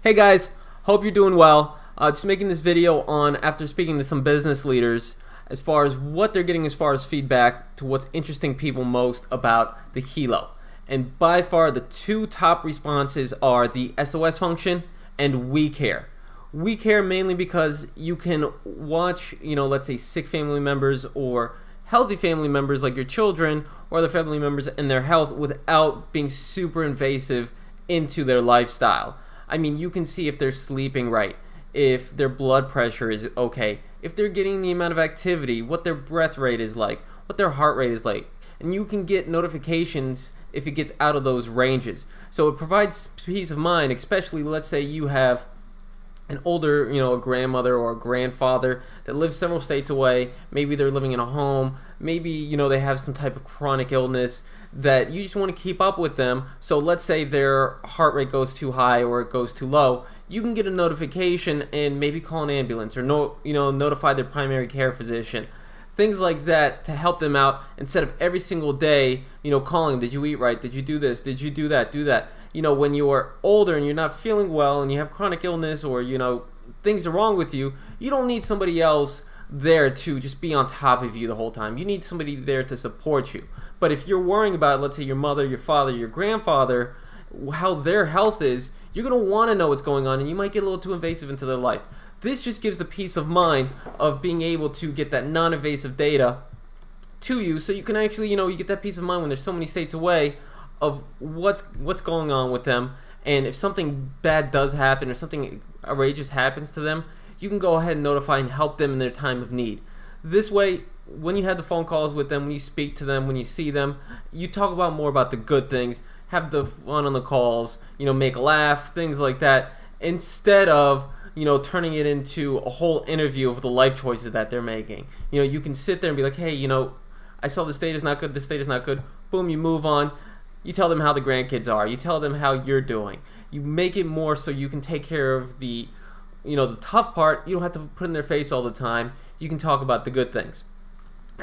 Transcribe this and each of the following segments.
Hey guys, hope you're doing well. Just making this video on after speaking to some business leaders as far as what they're getting as far as feedback to what's interesting people most about the Helo. And by far the two top responses are the SOS function and We Care. We Care mainly because you can watch, let's say sick family members or healthy family members like your children or other family members and their health without being super invasive into their lifestyle. I mean, you can see if they're sleeping right, if their blood pressure is okay, if they're getting the amount of activity, what their breath rate is like, what their heart rate is like. And you can get notifications if it gets out of those ranges. So it provides peace of mind, especially let's say you have an older, a grandmother or a grandfather that lives several states away. Maybe they're living in a home. Maybe, they have some type of chronic illness that you just want to keep up with them. So let's say their heart rate goes too high or it goes too low. You can get a notification and maybe call an ambulance or notify their primary care physician. Things like that to help them out instead of every single day, calling, did you eat right? Did you do this? Did you do that? Do that. When you are older and you're not feeling well and you have chronic illness or, things are wrong with you, you don't need somebody else there to just be on top of you the whole time. You need somebody there to support you. But if you're worrying about, let's say, your mother, your father, your grandfather, how their health is, you're going to want to know what's going on and you might get a little too invasive into their life. This just gives the peace of mind of being able to get that non-invasive data to you so you can actually, you get that peace of mind when there's so many states away of what's going on with them. And if something bad does happen or something outrageous happens to them, you can go ahead and notify and help them in their time of need. This way, when you have the phone calls with them, when you speak to them, when you see them, you talk about more about the good things, have the fun on the calls, make a laugh, things like that, instead of turning it into a whole interview of the life choices that they're making. You can sit there and be like, hey, I saw this date is not good, this date is not good. Boom, you move on. You tell them how the grandkids are. You tell them how you're doing. You make it more so you can take care of the tough part. You don't have to put in their face all the time. You can talk about the good things.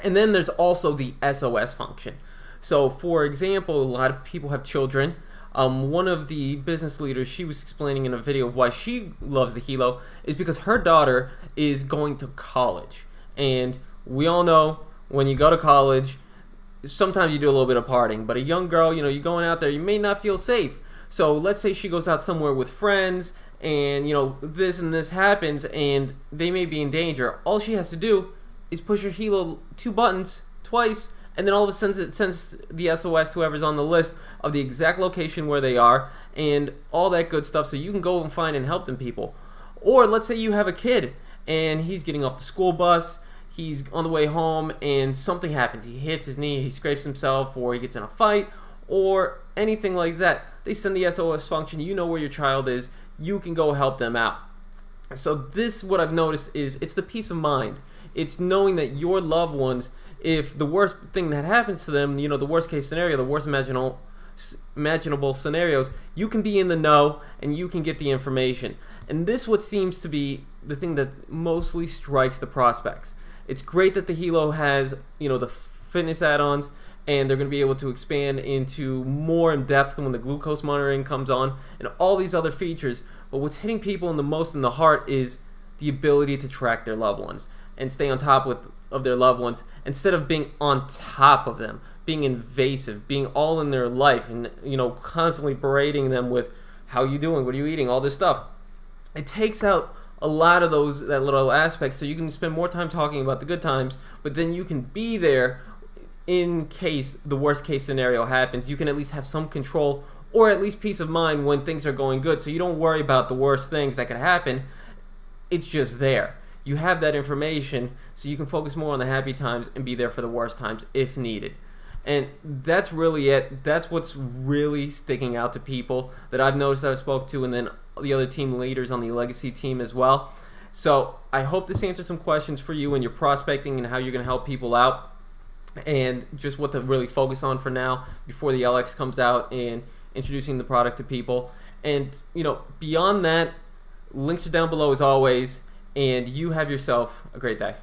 And then there's also the SOS function. So, for example, a lot of people have children. One of the business leaders, she was explaining in a video of why she loves the Helo is because her daughter is going to college. And we all know when you go to college, sometimes you do a little bit of partying. But a young girl, you're going out there, you may not feel safe. So let's say she goes out somewhere with friends and, this and this happens and they may be in danger. All she has to do is push her Helo 2 buttons twice, and then all of a sudden it sends the SOS to whoever's on the list of the exact location where they are and all that good stuff, so you can go and find and help them people. Or let's say you have a kid and he's getting off the school bus, he's on the way home and something happens. He hits his knee, he scrapes himself, or he gets in a fight, or anything like that. They send the SOS function, you know where your child is, you can go help them out. So this, what I've noticed is, it's the peace of mind. It's knowing that your loved ones, if the worst thing that happens to them, the worst case scenario, the worst imaginable scenarios, you can be in the know and you can get the information. And this what seems to be the thing that mostly strikes the prospects. It's great that the Helo has, the fitness add-ons, and they're going to be able to expand into more in depth when the glucose monitoring comes on and all these other features. But what's hitting people in the most in the heart is the ability to track their loved ones and stay on top of their loved ones instead of being on top of them, being invasive, being all in their life and, constantly berating them with how you doing, what are you eating, all this stuff. It takes out a lot of that little aspects so you can spend more time talking about the good times, but then you can be there in case the worst case scenario happens. You can at least have some control or at least peace of mind when things are going good, so you don't worry about the worst things that could happen. It's just there. You have that information so you can focus more on the happy times and be there for the worst times if needed. And that's really it. That's what's really sticking out to people that I've noticed that I spoke to, and then the other team leaders on the legacy team as well. So I hope this answers some questions for you in your prospecting and how you're going to help people out and just what to really focus on for now before the LX comes out and introducing the product to people. And beyond that, links are down below as always. And you have yourself a great day.